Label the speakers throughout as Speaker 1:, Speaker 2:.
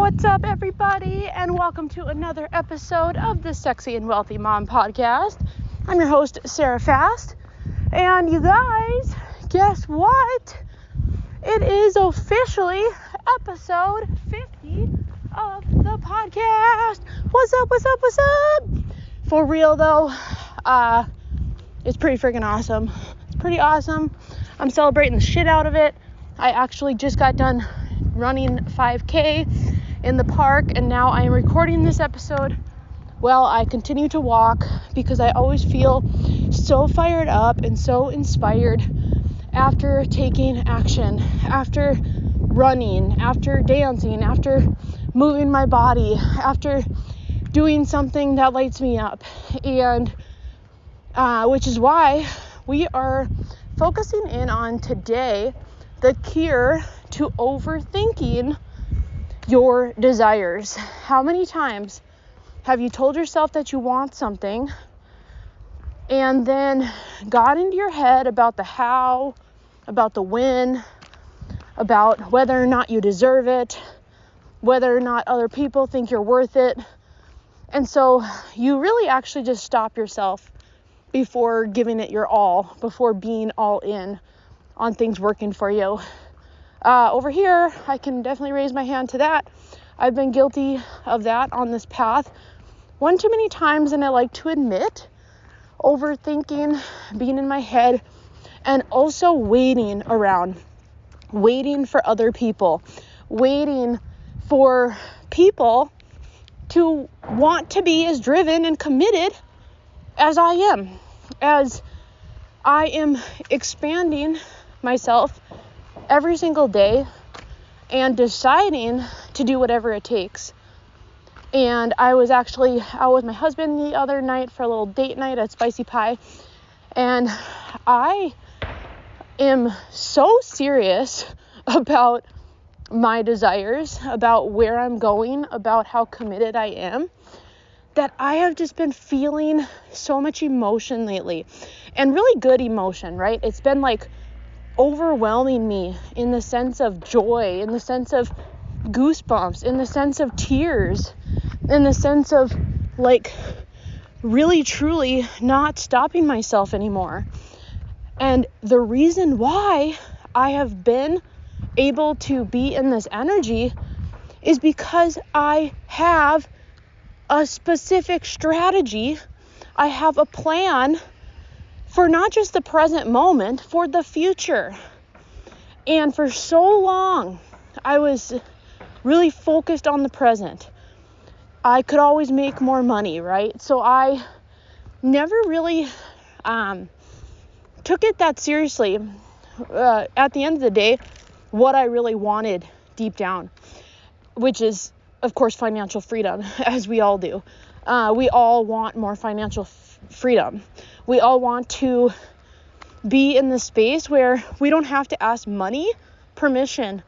Speaker 1: What's up, everybody, and welcome to another episode of the Sexy and Wealthy Mom Podcast. I'm your host, Sarah Fast, and you guys, guess what? It is officially episode 50 of the podcast. What's up? For real, though, it's pretty freaking awesome. It's pretty awesome. I'm celebrating the shit out of it. I actually just got done running 5K in the park, and now I am recording this episode while I continue to walk because I always feel so fired up and so inspired after taking action, after running, after dancing, after moving my body, after doing something that lights me up, and which is why we are focusing in on today the cure to overthinking your desires. How many times have you told yourself that you want something and then got into your head about the how, about the when, about whether or not you deserve it, whether or not other people think you're worth it, and so you really actually just stop yourself before giving it your all, before being all in on things working for you. Over here, I can definitely raise my hand to that. I've been guilty of that on this path one too many times, and I like to admit overthinking, being in my head, and also waiting around, waiting for other people, waiting for people to want to be as driven and committed as I am, as I am expanding myself every single day and deciding to do whatever it takes. And I was actually out with my husband the other night for a little date night at Spicy Pie, and I am so serious about my desires, about where I'm going, about how committed I am, that I have just been feeling so much emotion lately, and really good emotion, right? It's been like overwhelming me in the sense of joy, in the sense of goosebumps, in the sense of tears, in the sense of like really truly not stopping myself anymore. And the reason why I have been able to be in this energy is because I have a specific strategy. I have a plan for not just the present moment, for the future. And for so long, I was really focused on the present. I could always make more money, right? So I never really took it that seriously. At the end of the day, what I really wanted deep down, which is, of course, financial freedom, as we all do. We all want more financial freedom. We all want to be in the space where we don't have to ask money permission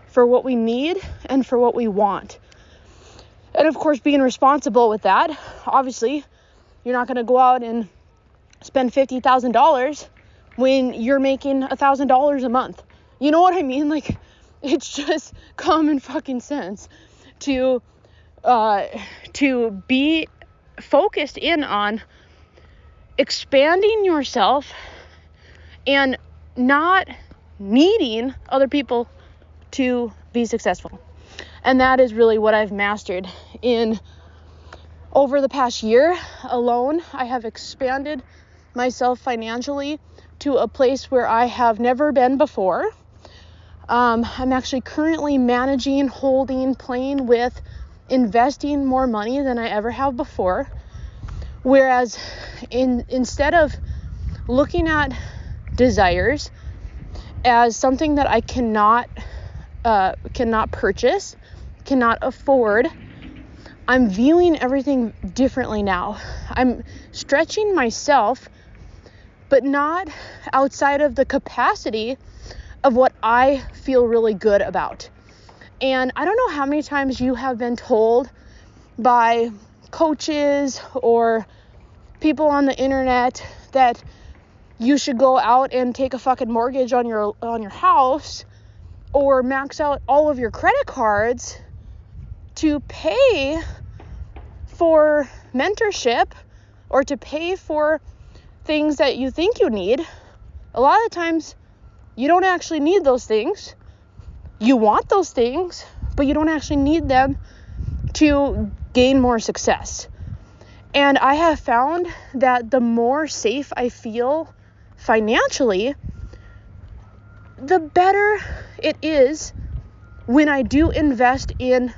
Speaker 1: for what we need and for what we want. And of course, being responsible with that, obviously, you're not going to go out and spend $50,000 when you're making $1,000 a month. You know what I mean? Like, it's just common fucking sense to be focused in on expanding yourself and not needing other people to be successful. And that is really what I've mastered in over the past year alone. I have expanded myself financially to a place where I have never been before. I'm actually currently managing, holding, playing with, investing more money than I ever have before. Whereas instead of looking at desires as something that I cannot purchase, cannot afford, I'm viewing everything differently now. I'm stretching myself, but not outside of the capacity of what I feel really good about. And I don't know how many times you have been told by coaches or people on the internet that you should go out and take a fucking mortgage on your house or max out all of your credit cards to pay for mentorship or to pay for things that you think you need, a lot of times you don't actually need those things. You want those things, but you don't actually need them to gain more success. And I have found that the more safe I feel financially, the better it is when I do invest in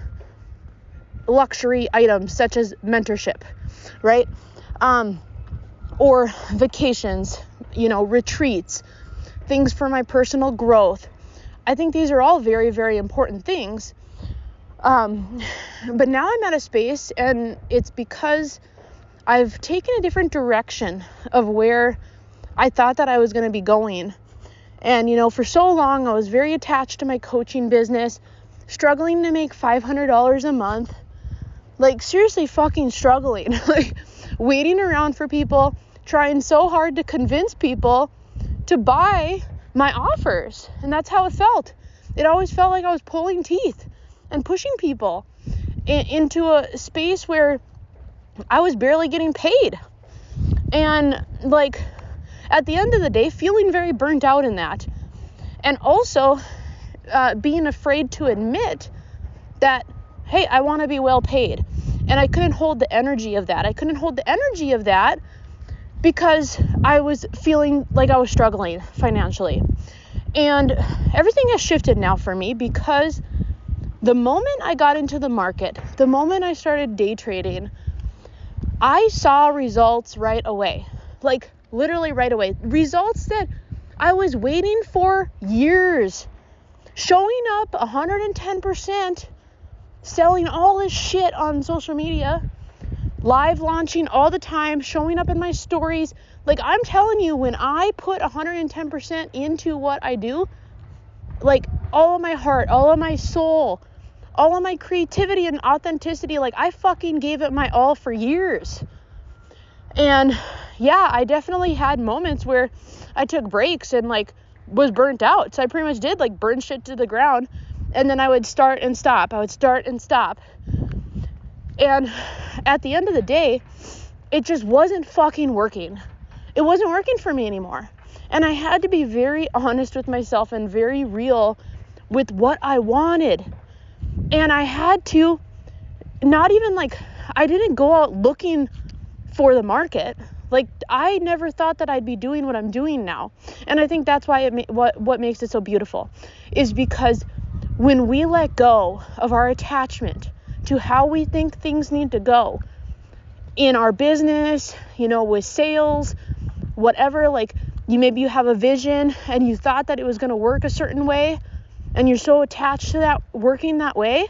Speaker 1: luxury items such as mentorship, right? Or vacations, retreats, things for my personal growth. I think these are all very, very important things. But now I'm at a space, and it's because I've taken a different direction of where I thought that I was going to be going. And, for so long, I was very attached to my coaching business, struggling to make $500 a month, like seriously fucking struggling, like waiting around for people, trying so hard to convince people to buy my offers. And that's how it felt. It always felt like I was pulling teeth and pushing people into a space where I was barely getting paid. And like at the end of the day, feeling very burnt out in that. And also being afraid to admit that, hey, I want to be well paid. And I couldn't hold the energy of that. I couldn't hold the energy of that because I was feeling like I was struggling financially. And everything has shifted now for me, because the moment I got into the market, the moment I started day trading, I saw results right away. Like literally right away. Results that I was waiting for years. Showing up 110%, selling all this shit on social media, live launching all the time, showing up in my stories. Like, I'm telling you, when I put 110% into what I do, like all of my heart, all of my soul, all of my creativity and authenticity, like I fucking gave it my all for years. And yeah, I definitely had moments where I took breaks and like was burnt out. So I pretty much did like burn shit to the ground, and then I would start and stop. And at the end of the day, it just wasn't fucking working. It wasn't working for me anymore. And I had to be very honest with myself and very real with what I wanted. And I had to not even like, I didn't go out looking for the market. Like, I never thought that I'd be doing what I'm doing now. And I think that's why what makes it so beautiful is because when we let go of our attachment to how we think things need to go in our business, with sales, whatever, like maybe you have a vision and you thought that it was going to work a certain way and you're so attached to that working that way.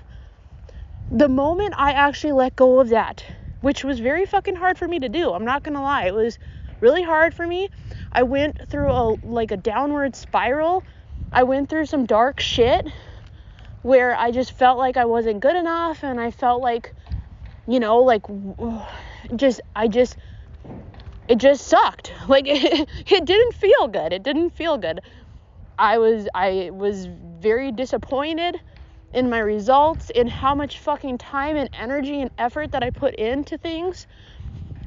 Speaker 1: The moment I actually let go of that, which was very fucking hard for me to do, I'm not going to lie, it was really hard for me. I went through a downward spiral. I went through some dark shit where I just felt like I wasn't good enough, and I felt like, it just sucked. Like it didn't feel good. It didn't feel good. I was very disappointed in my results, in how much fucking time and energy and effort that I put into things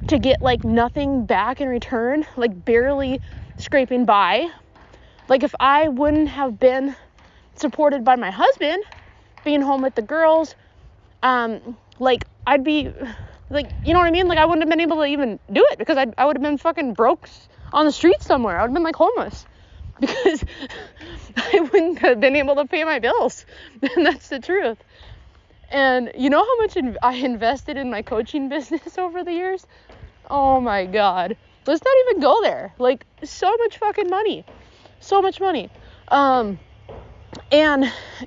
Speaker 1: to get like nothing back in return, like barely scraping by. Like if I wouldn't have been supported by my husband, being home with the girls, like I'd be like, you know what I mean? Like I wouldn't have been able to even do it, because I would have been fucking broke on the streets somewhere. I would have been like homeless because I wouldn't have been able to pay my bills. And that's the truth. And you know how much I invested in my coaching business over the years? Oh my God. Let's not even go there. Like so much fucking money. So much money. And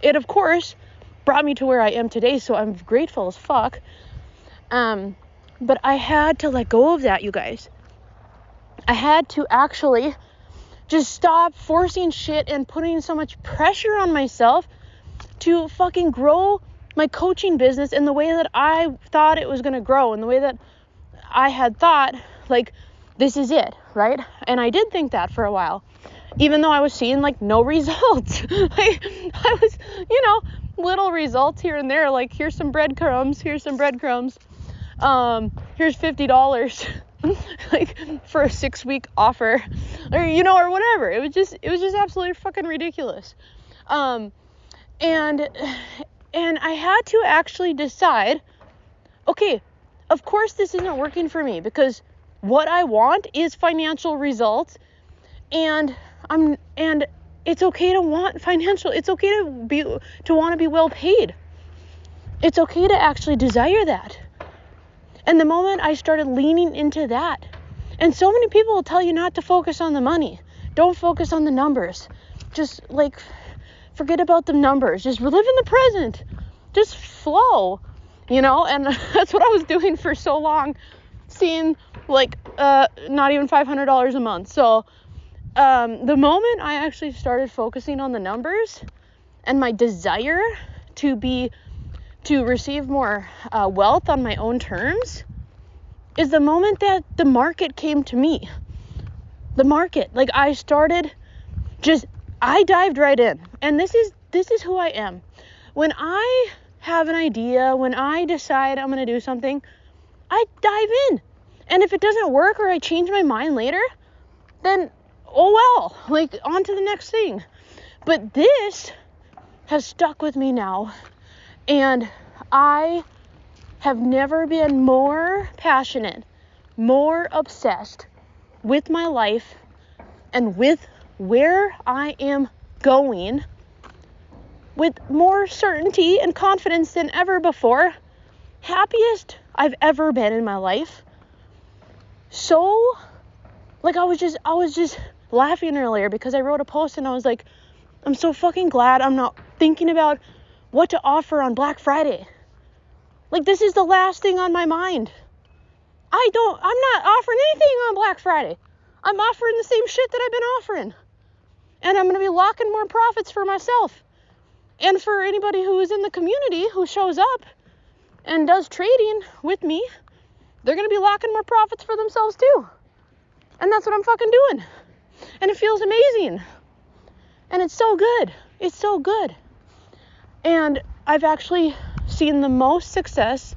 Speaker 1: it of course brought me to where I am today. So I'm grateful as fuck. But I had to let go of that, you guys. I had to actually just stop forcing shit and putting so much pressure on myself to fucking grow my coaching business in the way that I thought it was going to grow, in the way that I had thought, like, this is it, right? And I did think that for a while, even though I was seeing like no results. Like, I was, little results here and there. Like, here's some breadcrumbs. Here's $50 like for a 6-week offer, or or whatever. It was just absolutely fucking ridiculous. And I had to actually decide, okay, of course this isn't working for me, because what I want is financial results, and it's okay to want financial, it's okay to want to be well paid. It's okay to actually desire that. And the moment I started leaning into that, and so many people will tell you not to focus on the money. Don't focus on the numbers. Just like, forget about the numbers. Just live in the present. Just flow, and that's what I was doing for so long, seeing like not even $500 a month. So the moment I actually started focusing on the numbers and my desire to receive more wealth on my own terms, is the moment that the market came to me. The market, like, I dived right in. And this is who I am. When I have an idea, when I decide I'm going to do something, I dive in. And if it doesn't work, or I change my mind later, then oh well, like, on to the next thing. But this has stuck with me now, and I have never been more passionate, more obsessed with my life and with where I am going, with more certainty and confidence than ever before. Happiest I've ever been in my life. So, like, I was just laughing earlier because I wrote a post and I was like, I'm so fucking glad I'm not thinking about what to offer on Black Friday. Like, this is the last thing on my mind. I'm not offering anything on Black Friday. I'm offering the same shit that I've been offering. And I'm going to be locking more profits for myself. And for anybody who is in the community who shows up and does trading with me, they're going to be locking more profits for themselves too. And that's what I'm fucking doing. And it feels amazing. And it's so good. It's so good. And I've actually seen the most success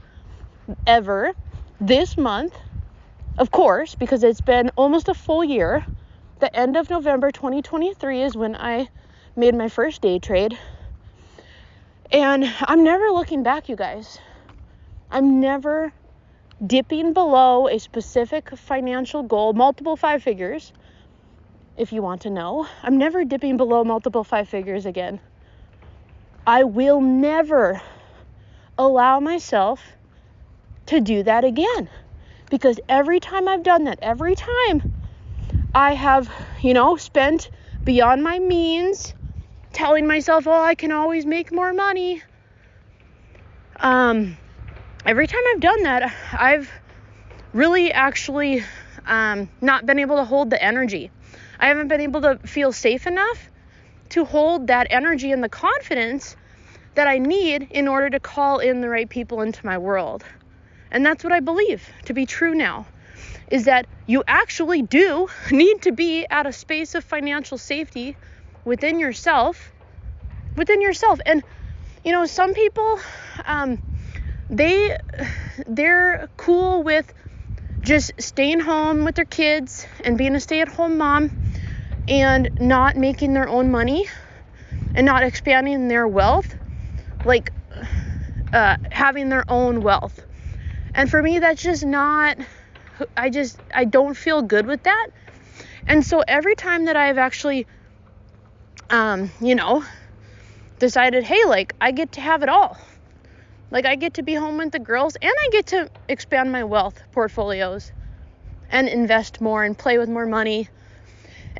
Speaker 1: ever this month, of course, because it's been almost a full year. The end of November 2023 is when I made my first day trade. And I'm never looking back, you guys. I'm never dipping below a specific financial goal, multiple 5 figures, if you want to know. I'm never dipping below multiple 5 figures again. I will never allow myself to do that again. Because every time I've done that, every time I have, spent beyond my means, telling myself, I can always make more money. Every time I've done that, I've really actually not been able to hold the energy. I haven't been able to feel safe enough to hold that energy and the confidence that I need in order to call in the right people into my world. And that's what I believe to be true now, is that you actually do need to be at a space of financial safety within yourself. And, some people, they're cool with just staying home with their kids and being a stay-at-home mom and not making their own money and not expanding their wealth, like having their own wealth. And for me, that's just not, I don't feel good with that. And so every time that I've actually, decided, hey, like, I get to have it all. Like, I get to be home with the girls, and I get to expand my wealth portfolios and invest more and play with more money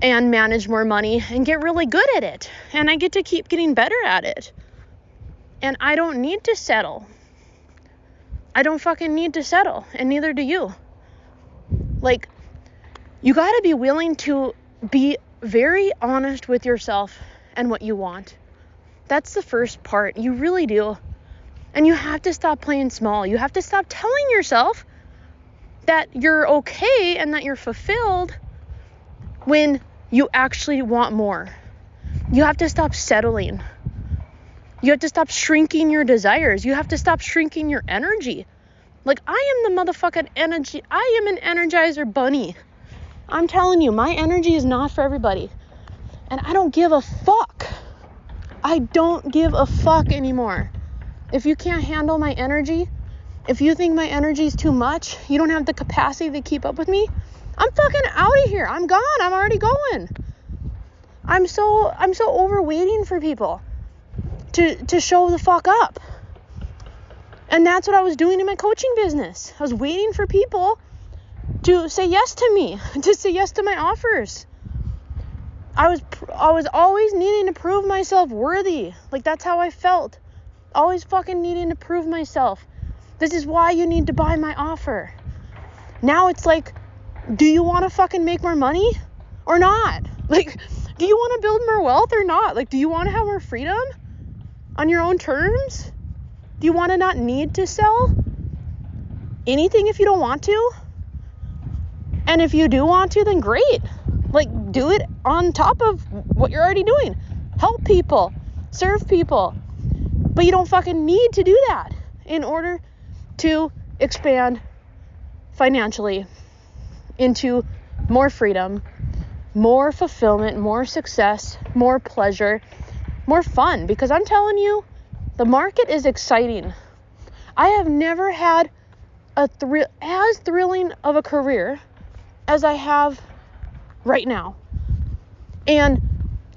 Speaker 1: and manage more money and get really good at it. And I get to keep getting better at it. And I don't need to settle. I don't fucking need to settle, and neither do you. Like, you gotta be willing to be very honest with yourself and what you want. That's the first part. You really do. And you have to stop playing small. You have to stop telling yourself that you're okay and that you're fulfilled when you actually want more. You have to stop settling. You have to stop shrinking your desires. You have to stop shrinking your energy. Like, I am the motherfucking energy. I am an energizer bunny. I'm telling you, my energy is not for everybody. And I don't give a fuck. I don't give a fuck anymore. If you can't handle my energy, if you think my energy is too much, you don't have the capacity to keep up with me, I'm fucking out of here. I'm gone. I'm already going. I'm so over waiting for people to show the fuck up. And that's what I was doing in my coaching business. I was waiting for people to say yes to me, to say yes to my offers. I was always needing to prove myself worthy. Like, that's how I felt. Always fucking needing to prove myself. This is why you need to buy my offer. Now it's like, do you want to fucking make more money or not? Like, do you want to build more wealth or not? Like, do you want to have more freedom on your own terms? Do you want to not need to sell anything if you don't want to? And if you do want to, then great. Like, do it on top of what you're already doing. Help people. Serve people. But you don't fucking need to do that in order to expand financially into more freedom, more fulfillment, more success, more pleasure, more fun. Because I'm telling you, the market is exciting. I have never had as thrilling of a career as I have right now. And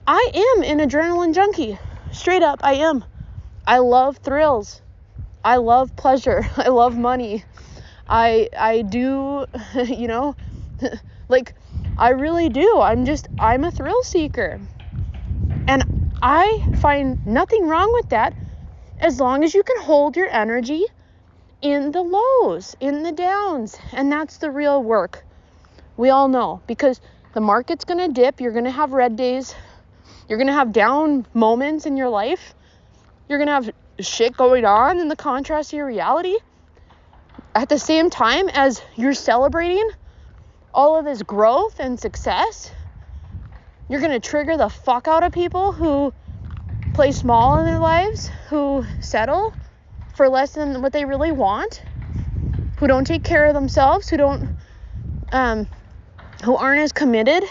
Speaker 1: I am an adrenaline junkie. Straight up, I am. I love thrills. I love pleasure. I love money. I do, like, I really do. I'm a thrill seeker. And I find nothing wrong with that as long as you can hold your energy in the lows, in the downs. And that's the real work. We all know, because the market's going to dip. You're going to have red days. You're going to have down moments in your life. You're going to have shit going on in the contrast to your reality. At the same time as you're celebrating all of this growth and success, you're going to trigger the fuck out of people who play small in their lives, who settle for less than what they really want, who don't take care of themselves, who aren't as committed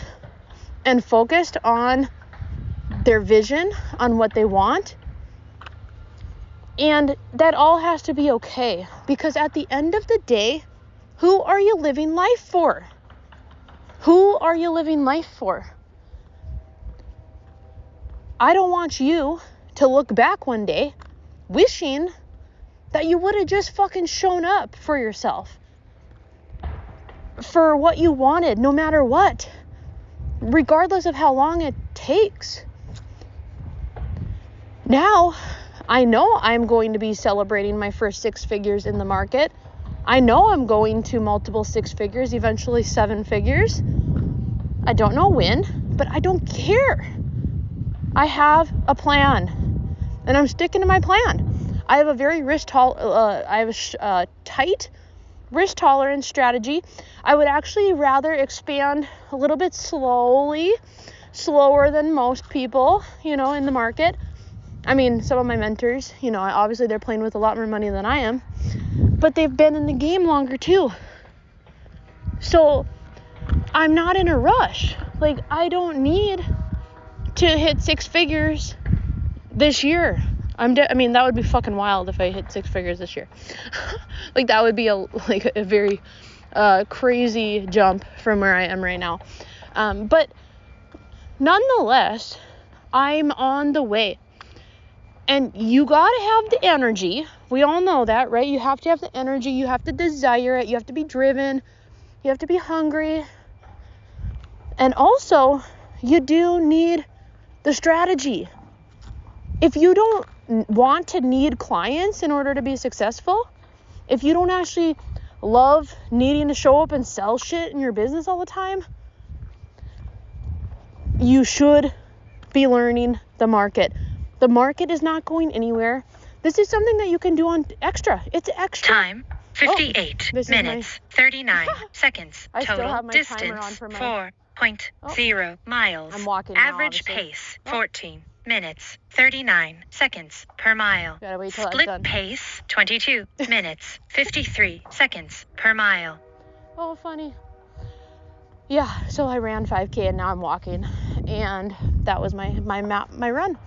Speaker 1: and focused on their vision, on what they want. And that all has to be okay, because at the end of the day, who are you living life for? Who are you living life for? I don't want you to look back one day wishing that you would have just fucking shown up for yourself, for what you wanted, no matter what, regardless of how long it takes. Now, I know I'm going to be celebrating my first 6 figures in the market. I know I'm going to multiple 6 figures, eventually 7 figures. I don't know when, but I don't care. I have a plan, and I'm sticking to my plan. I have a very tight risk tolerance strategy. I would actually rather expand a little bit slower than most people, in the market. I mean, some of my mentors, obviously they're playing with a lot more money than I am, but they've been in the game longer too. So I'm not in a rush. Like, I don't need to hit 6 figures this year. That would be fucking wild if I hit 6 figures this year. Like, that would be a very crazy jump from where I am right now. But nonetheless, I'm on the way. And you gotta have the energy. We all know that, right? You have to have the energy. You have to desire it. You have to be driven. You have to be hungry. And also, you do need the strategy. If you don't want to need clients in order to be successful, if you don't actually love needing to show up and sell shit in your business all the time, you should be learning the market. The market is not going anywhere. This is something that you can do on extra. It's extra.
Speaker 2: Time, 58 minutes, 39 seconds.
Speaker 1: I
Speaker 2: Total
Speaker 1: still have my
Speaker 2: distance,
Speaker 1: timer on for my...
Speaker 2: 4.0 miles.
Speaker 1: I'm walking now,
Speaker 2: Average
Speaker 1: obviously.
Speaker 2: pace, 14 minutes, 39 seconds per mile.
Speaker 1: Gotta wait till that's
Speaker 2: Split
Speaker 1: done.
Speaker 2: pace, 22 minutes, 53 seconds per mile.
Speaker 1: Oh, funny. Yeah, so I ran 5K and now I'm walking. And that was my run,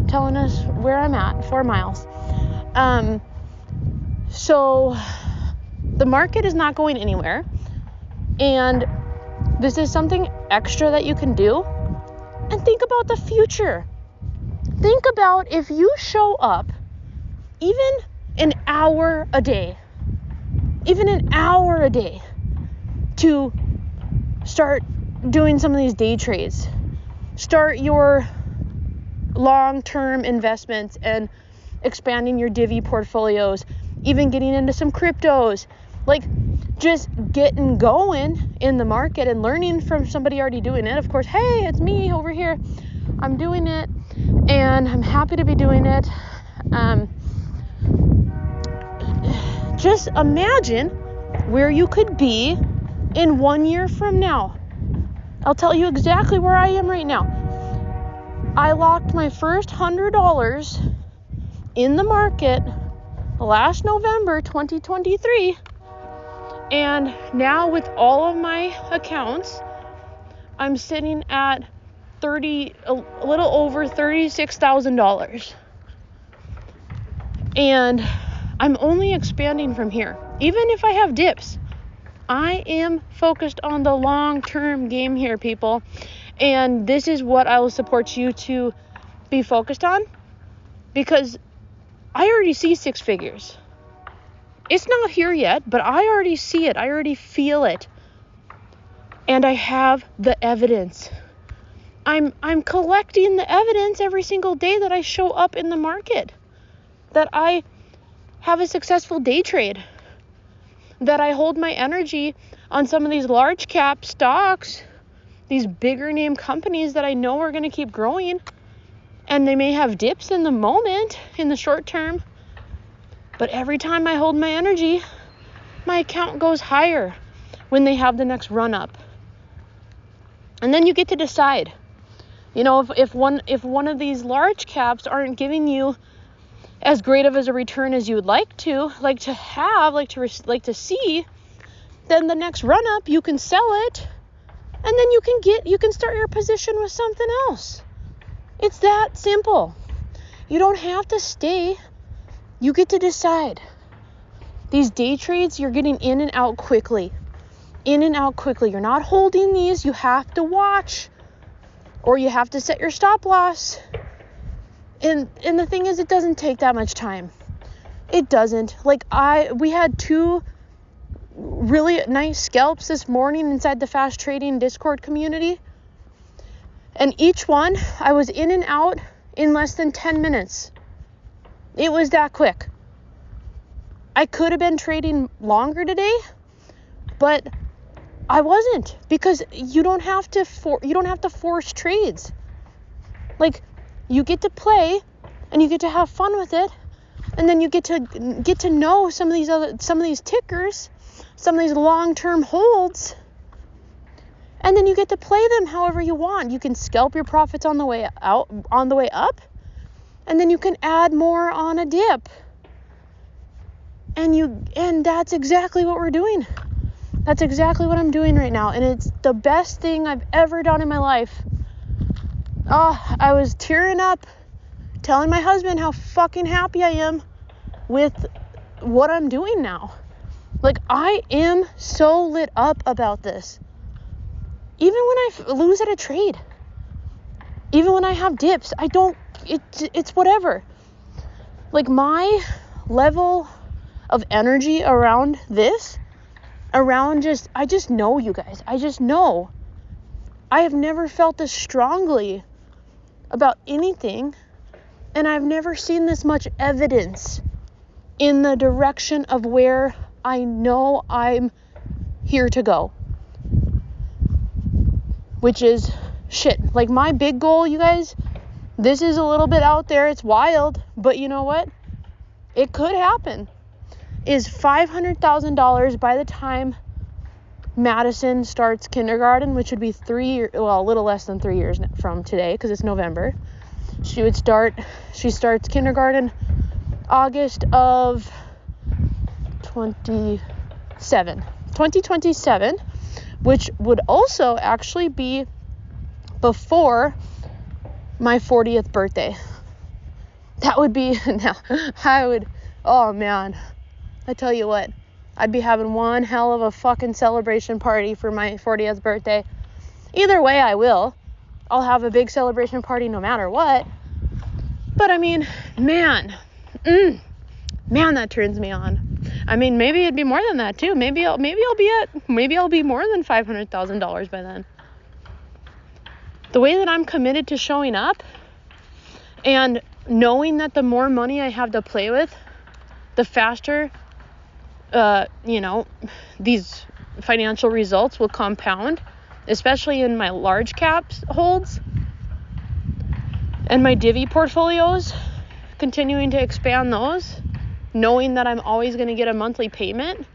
Speaker 1: telling us where I'm at, 4 miles. So the market is not going anywhere. And this is something extra that you can do. And think about the future. Think about if you show up even an hour a day to start doing some of these day trades, start your long-term investments and expanding your divvy portfolios, even getting into some cryptos, like just getting going in the market and learning from somebody already doing it. Of course, hey, it's me over here. I'm doing it and I'm happy to be doing it. Just imagine where you could be in 1 year from now. I'll tell you exactly where I am right now. I locked my first $100 in the market last November 2023, and now with all of my accounts, I'm sitting at a little over $36,000, and I'm only expanding from here. Even if I have dips, I am focused on the long-term game here, people, and this is what I will support you to be focused on, because I already see 6 figures. It's not here yet, but I already see it. I already feel it. And I have the evidence. I'm collecting the evidence every single day that I show up in the market, that I have a successful day trade, that I hold my energy on some of these large cap stocks, these bigger name companies that I know are going to keep growing, and they may have dips in the moment, in the short term, but every time I hold my energy, my account goes higher when they have the next run up. And then you get to decide, you know, if one of these large caps aren't giving you as great of a return as you would like to see, then the next run up you can sell it, and then you can start your position with something else. It's that simple. You don't have to stay. You get to decide. These day trades, you're getting in and out quickly. You're not holding these. You have to watch, or you have to set your stop loss. And the thing is, it doesn't take that much time. It doesn't. We had 2 really nice scalps this morning inside the fast trading Discord community. And each one, I was in and out in less than 10 minutes. It was that quick. I could have been trading longer today, but I wasn't, because you don't have to force trades. Like, you get to play and you get to have fun with it, and then you get to know some of these tickers, some of these long-term holds, and then you get to play them however you want. You can scalp your profits on the way up, and then you can add more on a dip. And that's exactly what we're doing. That's exactly what I'm doing right now, and it's the best thing I've ever done in my life. I was tearing up, telling my husband how fucking happy I am with what I'm doing now. Like, I am so lit up about this. Even when I lose at a trade, even when I have dips, it's whatever. Like, my level of energy around this, I just know, you guys. I just know. I have never felt this strongly about anything, and I've never seen this much evidence in the direction of where I know I'm here to go, which is shit. Like, my big goal, you guys, this is a little bit out there, it's wild, but you know what? It could happen, is $500,000 by the time Madison starts kindergarten, which would be a little less than 3 years from today, because it's November. She starts kindergarten August of 2027, which would also actually be before my 40th birthday. That would be, oh man, I tell you what, I'd be having one hell of a fucking celebration party for my 40th birthday. Either way, I'll have a big celebration party no matter what. But I mean, man, that turns me on. I mean, maybe it'd be more than that too. Maybe I'll be more than $500,000 by then. The way that I'm committed to showing up and knowing that the more money I have to play with, the faster, these financial results will compound, especially in my large caps holds and my divvy portfolios, continuing to expand those, knowing that I'm always going to get a monthly payment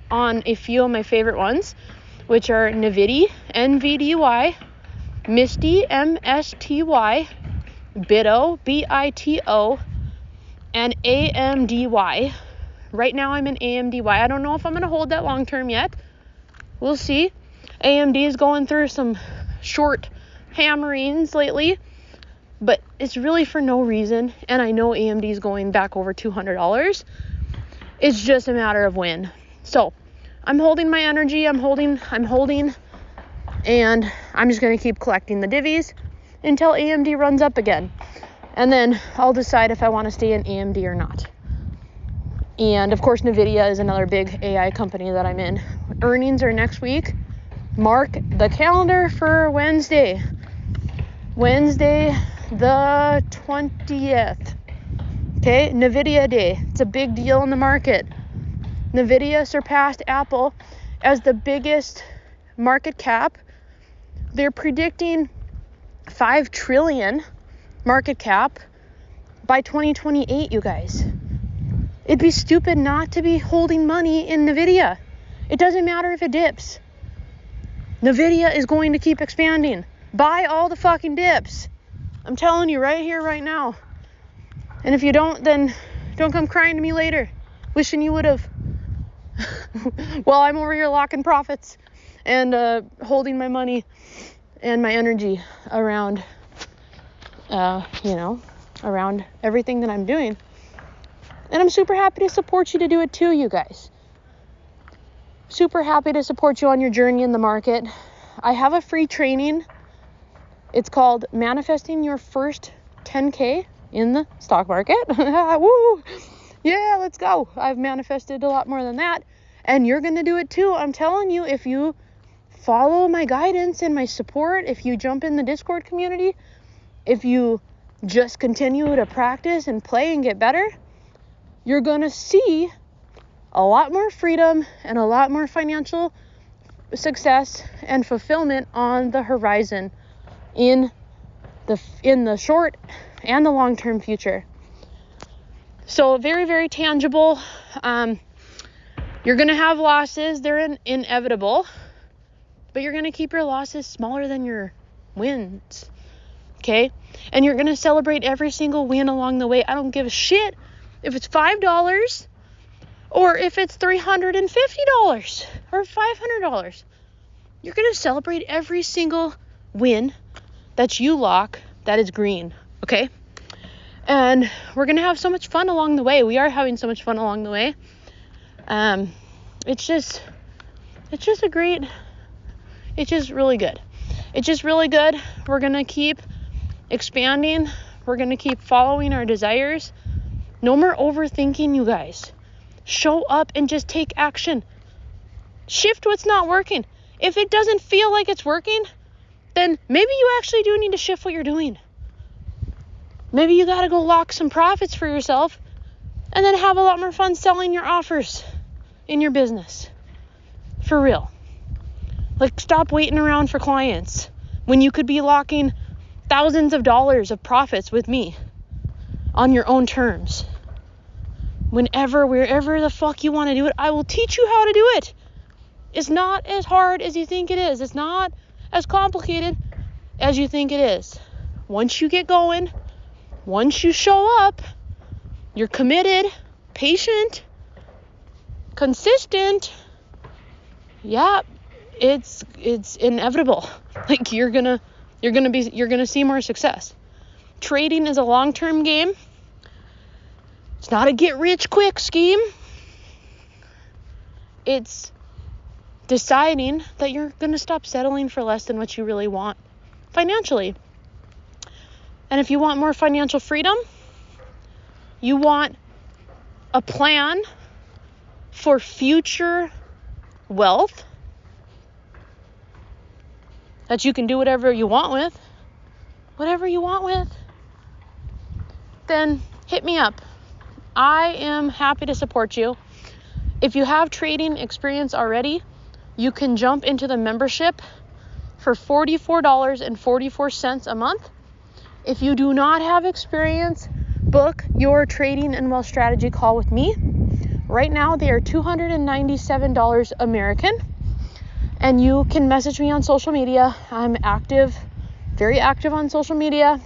Speaker 1: on a few of my favorite ones, which are NVIDY, NVDY, Misty, MSTY, BITO, BITO, and AMDY. Right now I'm in AMDY. I don't know if I'm going to hold that long term yet. We'll see. AMD is going through some short hammerings lately, but it's really for no reason. And I know AMD is going back over $200. It's just a matter of when. So I'm holding my energy. I'm holding, and I'm just going to keep collecting the divvies until AMD runs up again. And then I'll decide if I want to stay in AMD or not. And of course, NVIDIA is another big AI company that I'm in. Earnings are next week. Mark the calendar for Wednesday the 20th. Okay, NVIDIA Day. It's a big deal in the market. NVIDIA surpassed Apple as the biggest market cap. They're predicting 5 trillion market cap by 2028, you guys. It'd be stupid not to be holding money in NVIDIA. It doesn't matter if it dips. NVIDIA is going to keep expanding. Buy all the fucking dips. I'm telling you right here, right now. And if you don't, then don't come crying to me later, wishing you would have. Well, I'm over here locking profits and holding my money and my energy around, around everything that I'm doing. And I'm super happy to support you to do it too, you guys. Super happy to support you on your journey in the market. I have a free training. It's called Manifesting Your First 10K in the Stock Market. Woo! Yeah, let's go. I've manifested a lot more than that. And you're going to do it too. I'm telling you, if you follow my guidance and my support, if you jump in the Discord community, if you just continue to practice and play and get better, you're going to see a lot more freedom and a lot more financial success and fulfillment on the horizon in the short and the long-term future. So very, very tangible. You're going to have losses. They're inevitable, but you're going to keep your losses smaller than your wins. Okay? And you're going to celebrate every single win along the way. I don't give a shit if it's $5 or if it's $350 or $500. You're going to celebrate every single win that you lock that is green. Okay? And we're going to have so much fun along the way. We are having so much fun along the way. It's just really good. It's just really good. We're going to keep expanding. We're going to keep following our desires. No more overthinking, you guys. Show up and just take action. Shift what's not working. If it doesn't feel like it's working, then maybe you actually do need to shift what you're doing. Maybe you got to go lock some profits for yourself and then have a lot more fun selling your offers in your business. For real. Like, stop waiting around for clients when you could be locking thousands of dollars of profits with me on your own terms. Whenever, wherever the fuck you want to do it, I will teach you how to do it. It's not as hard as you think it is. It's not as complicated as you think it is. Once you get going, once you show up, you're committed, patient, consistent, yeah, it's inevitable. Like you're gonna see more success. Trading is a long-term game. It's not a get-rich-quick scheme. It's deciding that you're gonna stop settling for less than what you really want financially. And if you want more financial freedom, you want a plan for future wealth that you can do whatever you want with, then hit me up. I am happy to support you. If you have trading experience already, you can jump into the membership for $44.44 a month. If you do not have experience, book your trading and wealth strategy call with me. Right now, they are $297 American. And you can message me on social media. I'm active, very active on social media,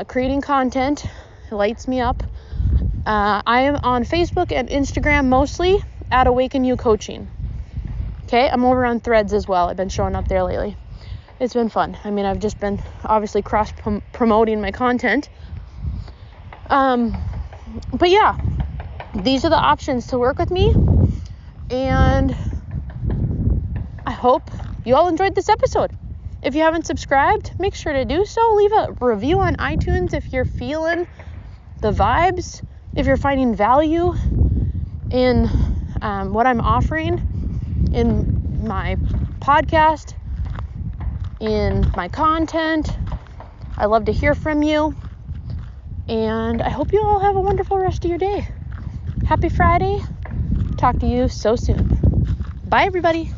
Speaker 1: creating content. It lights me up. I am on Facebook and Instagram mostly at Awaken You Coaching. Okay, I'm over on Threads as well. I've been showing up there lately. It's been fun. I mean, I've just been obviously cross-promoting my content. But yeah, these are the options to work with me. And I hope you all enjoyed this episode. If you haven't subscribed, make sure to do so. Leave a review on iTunes if you're feeling the vibes, if you're finding value in what I'm offering in my podcast, in my content. I love to hear from you. And I hope you all have a wonderful rest of your day. Happy Friday. Talk to you so soon. Bye, everybody.